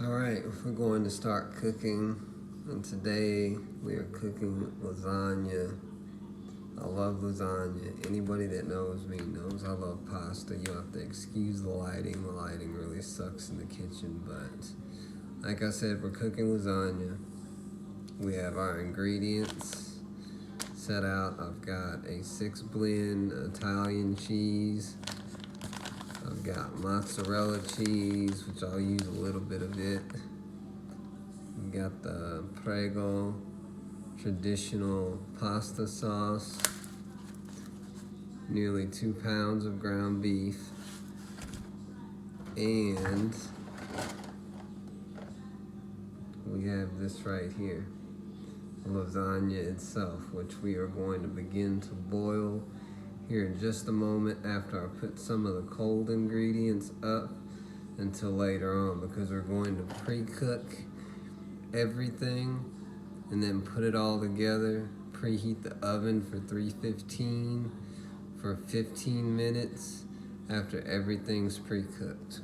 Alright, we're going to start cooking, and today we are cooking lasagna. I love lasagna. Anybody that knows me knows I love pasta. You have to excuse the lighting. The lighting really sucks in the kitchen, but like I said, we're cooking lasagna. We have our ingredients set out. I've got a 6-blend Italian cheese. I've got mozzarella cheese, which I'll use a little bit of it. We've got the Prego traditional pasta sauce, nearly 2 pounds of ground beef, and we have this right here, lasagna itself, which we are going to begin to boil here in just a moment after I put some of the cold ingredients up until later on, because we're going to pre-cook everything and then put it all together, preheat the oven for 315 for 15 minutes after everything's pre-cooked.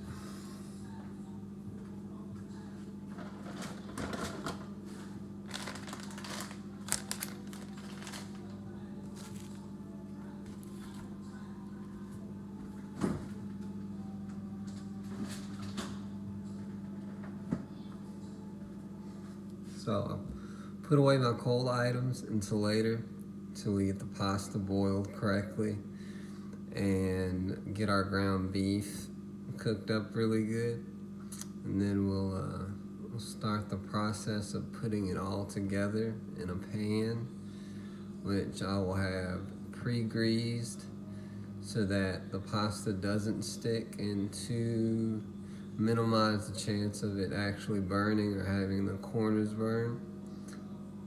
So I put away my cold items until later, till we get the pasta boiled correctly and get our ground beef cooked up really good. And then we'll start the process of putting it all together in a pan, which I will have pre-greased so that the pasta doesn't stick, and to minimize the chance of it actually burning or having the corners burn.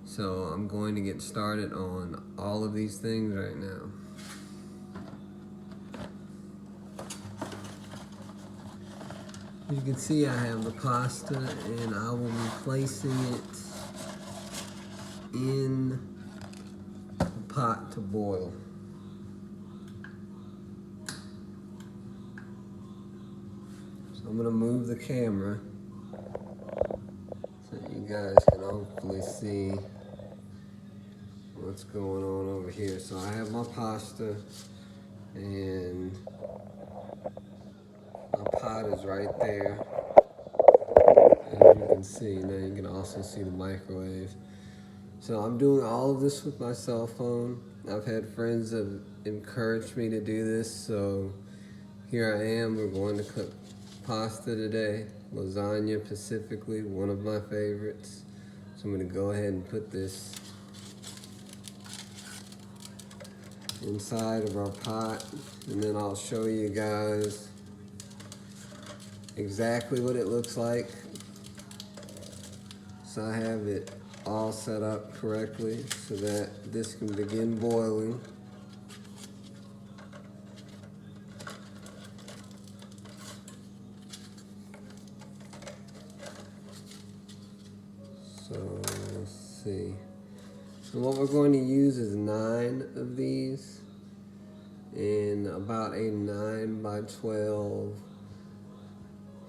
So I'm going to get started on all of these things right now. As you can see, I have the pasta and I will be placing it in the pot to boil. I'm gonna move the camera so you guys can hopefully see what's going on over here. So I have my pasta and my pot is right there. As you can see, now you can also see the microwave. So I'm doing all of this with my cell phone. I've had friends that have encouraged me to do this, so here I am. We're going to cook pasta today, lasagna specifically, one of my favorites. So I'm gonna go ahead and put this inside of our pot, and then I'll show you guys exactly what it looks like. So I have it all set up correctly so that this can begin boiling. So let's see. So what we're going to use is 9 of these in about a 9 by 12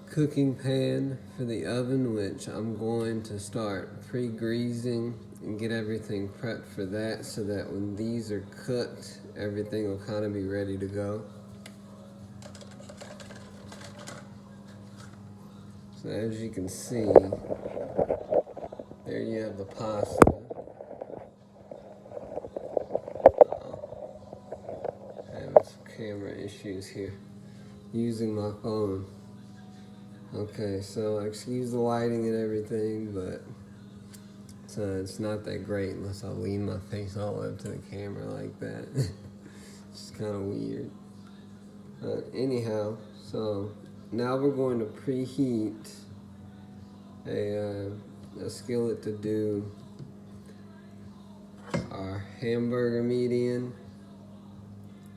cooking pan for the oven, which I'm going to start pre-greasing and get everything prepped for that, so that when these are cooked, everything will kind of be ready to go. So as you can see, there you have the pasta. I have some camera issues here using my phone. Okay, so excuse the lighting and everything, but it's not that great unless I lean my face all up to the camera like that. It's just kind of weird. But anyhow, so now we're going to preheat a skillet to do our hamburger meat in.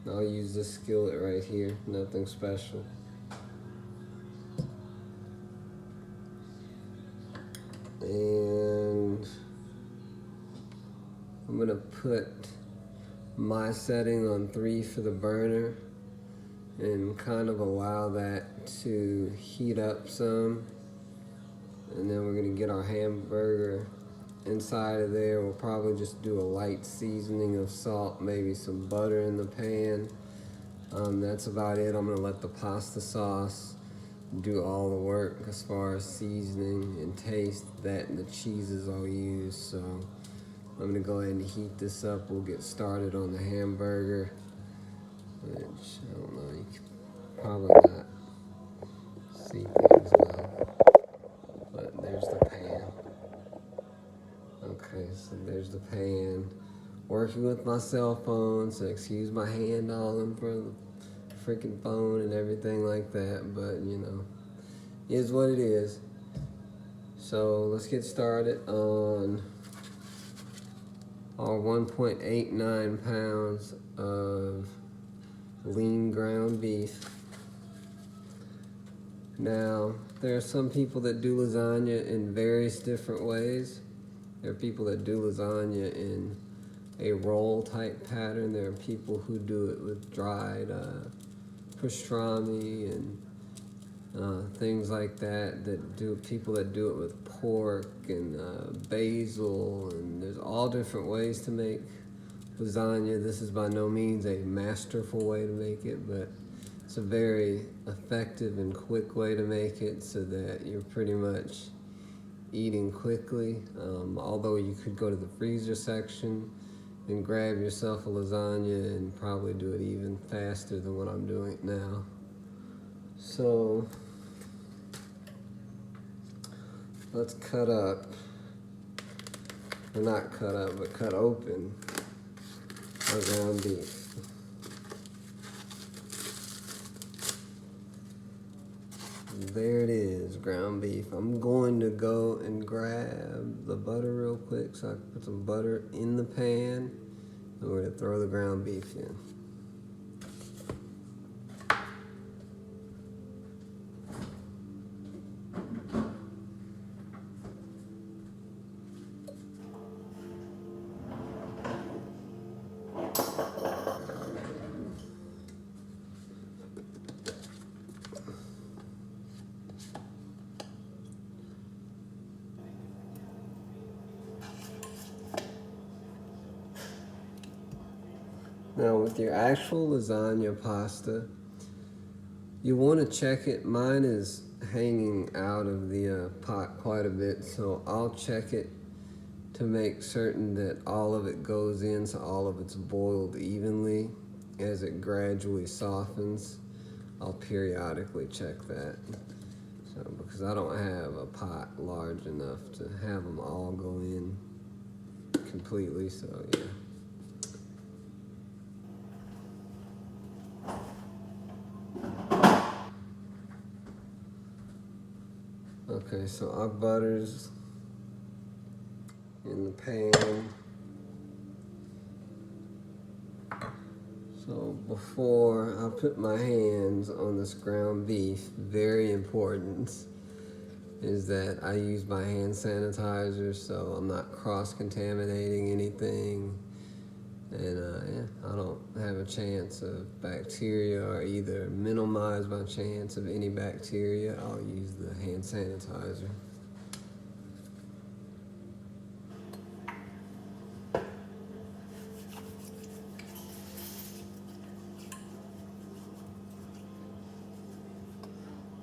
I'll use this skillet right here, nothing special. And I'm gonna put my setting on 3 for the burner and kind of allow that to heat up some. And then we're gonna get our hamburger inside of there. We'll probably just do a light seasoning of salt, maybe some butter in the pan. That's about it. I'm gonna let the pasta sauce do all the work as far as seasoning and taste. That and the cheeses I'll use. So I'm gonna go ahead and heat this up. We'll get started on the hamburger, which I don't know, you can probably not see things well, but there's the pan. Okay, so there's the pan. Working with my cell phone, so excuse my hand all in front of the freaking phone and everything like that, but you know, is what it is. So let's get started on our 1.89 pounds of lean ground beef. Now, there are some people that do lasagna in various different ways. There are people that do lasagna in a roll type pattern. There are people who do it with dried pastrami and things like that. People that do it with pork and basil, and there's all different ways to make lasagna. This is by no means a masterful way to make it, but it's a very effective and quick way to make it so that you're pretty much eating quickly. Although you could go to the freezer section and grab yourself a lasagna and probably do it even faster than what I'm doing now. So let's cut up, or not cut up, but cut open our ground beef. There it is, ground beef. I'm going to go and grab the butter real quick so I can put some butter in the pan, and we're gonna throw the ground beef in. Now with your actual lasagna pasta, you want to check it. Mine is hanging out of the pot quite a bit, so I'll check it to make certain that all of it goes in, so all of it's boiled evenly. As it gradually softens, I'll periodically check that. So, because I don't have a pot large enough to have them all go in completely, so yeah. Okay, so our butter's in the pan. So before I put my hands on this ground beef, very important is that I use my hand sanitizer so I'm not cross-contaminating anything. And yeah, I don't have a chance of bacteria, or either minimize my chance of any bacteria. I'll use the hand sanitizer.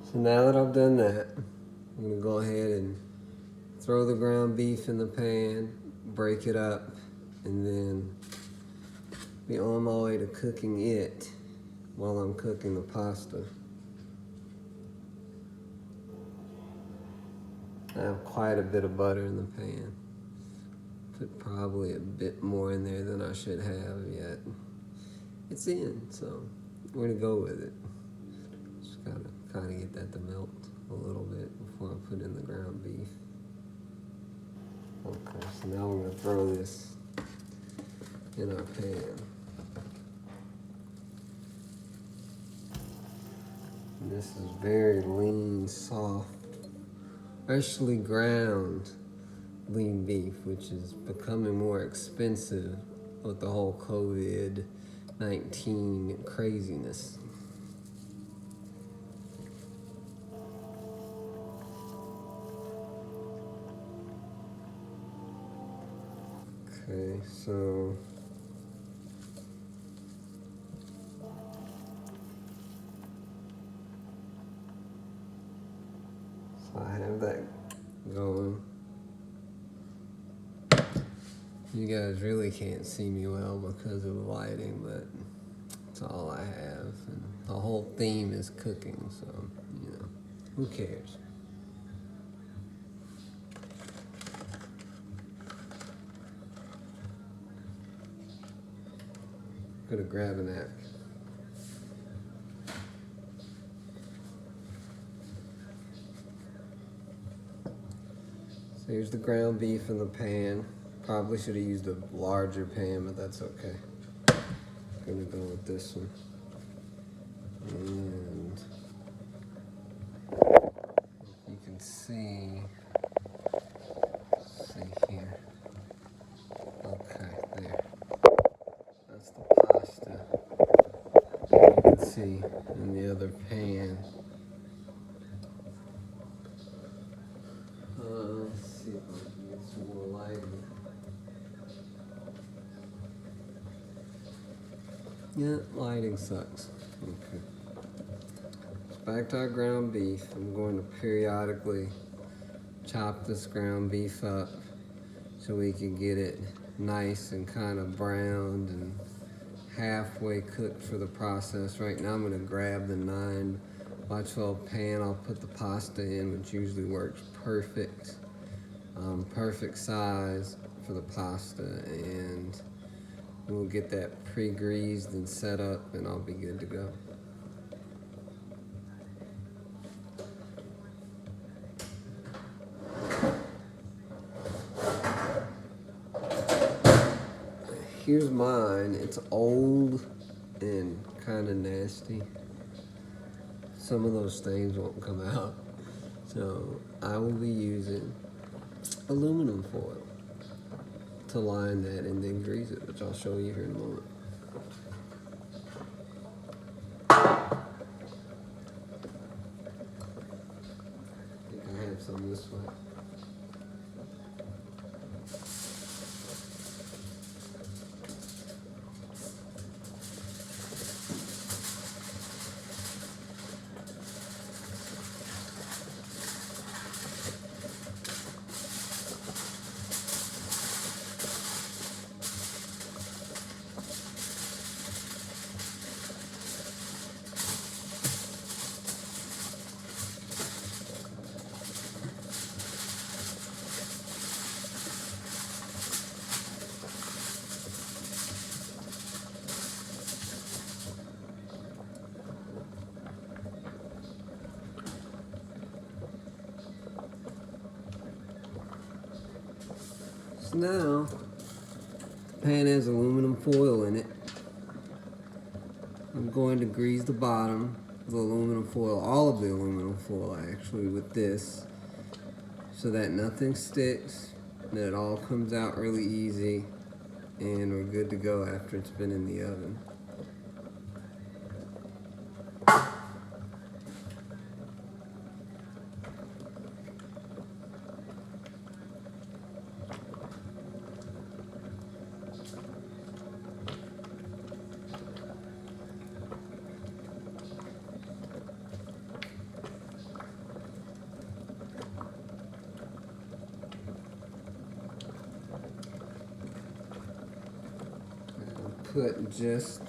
So now that I've done that, I'm gonna go ahead and throw the ground beef in the pan, break it up, and then be on my way to cooking it while I'm cooking the pasta. I have quite a bit of butter in the pan. Put probably a bit more in there than I should have yet. It's in, so we're gonna go with it. Just gotta kind of get that to melt a little bit before I put in the ground beef. Okay, so now we're gonna throw this in our pan. And this is very lean, soft, freshly ground lean beef, which is becoming more expensive with the whole COVID-19 craziness. Okay, so I have that going. You guys really can't see me well because of the lighting, but it's all I have. And the whole theme is cooking, so, you know, who cares? Gonna grab a napkin. So here's the ground beef in the pan. Probably should have used a larger pan, but that's okay. Gonna go with this one. And you can see here. Okay, there. That's the pasta. You can see in the other pan. Let's see if I can get some more lighting. Yeah, lighting sucks. Okay. So back to our ground beef. I'm going to periodically chop this ground beef up so we can get it nice and kind of browned and halfway cooked for the process. Right now I'm going to grab the 9x12 pan. I'll put the pasta in, which usually works perfect. Perfect size for the pasta, and we'll get that pre-greased and set up, and I'll be good to go. Here's mine. It's old and kind of nasty. Some of those things won't come out. So I will be using aluminum foil to line that and then grease it, which I'll show you here in a moment. I think I have some this way. So now, the pan has aluminum foil in it. I'm going to grease the bottom of the aluminum foil, all of the aluminum foil actually, with this, so that nothing sticks, that it all comes out really easy, and we're good to go after it's been in the oven. Put just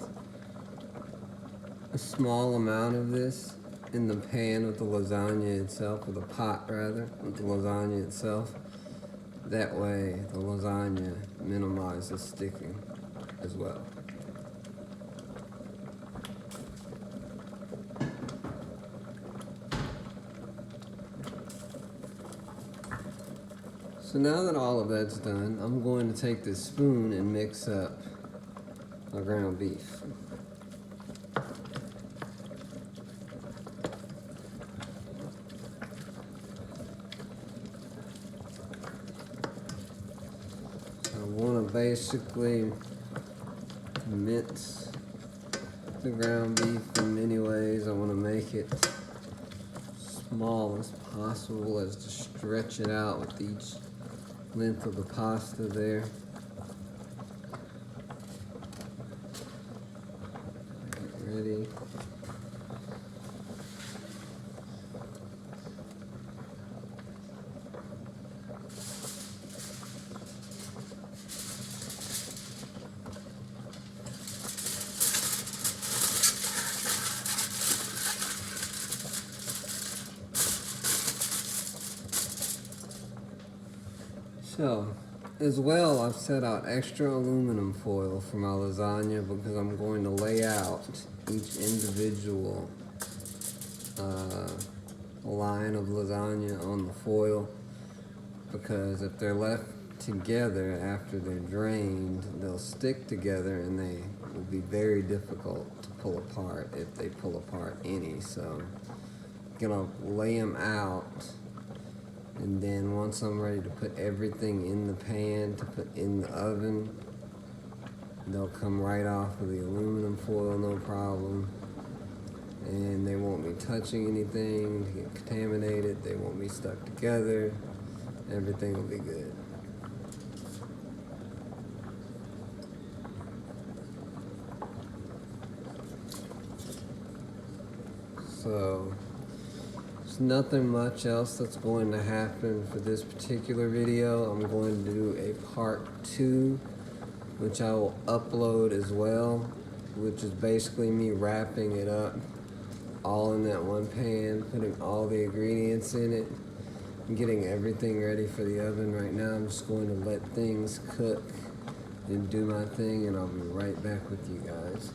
a small amount of this in the pan with the lasagna itself, or the pot rather, with the lasagna itself. That way the lasagna minimizes sticking as well. So now that all of that's done, I'm going to take this spoon and mix up my ground beef. So I want to basically mince the ground beef in many ways. I want to make it small as possible, as to stretch it out with each length of the pasta there. ready. So, as well, I've set out extra aluminum foil for my lasagna because I'm going to lay out each individual line of lasagna on the foil, because if they're left together after they're drained, they'll stick together and they will be very difficult to pull apart if they pull apart any. So I'm gonna lay them out, and then once I'm ready to put everything in the pan to put in the oven, they'll come right off of the aluminum foil, no problem. And they won't be touching anything to get contaminated. They won't be stuck together. Everything will be good. So, there's nothing much else that's going to happen for this particular video. I'm going to do a part 2, which I will upload as well, which is basically me wrapping it up all in that one pan, putting all the ingredients in it, and getting everything ready for the oven. Right now I'm just going to let things cook and do my thing, and I'll be right back with you guys.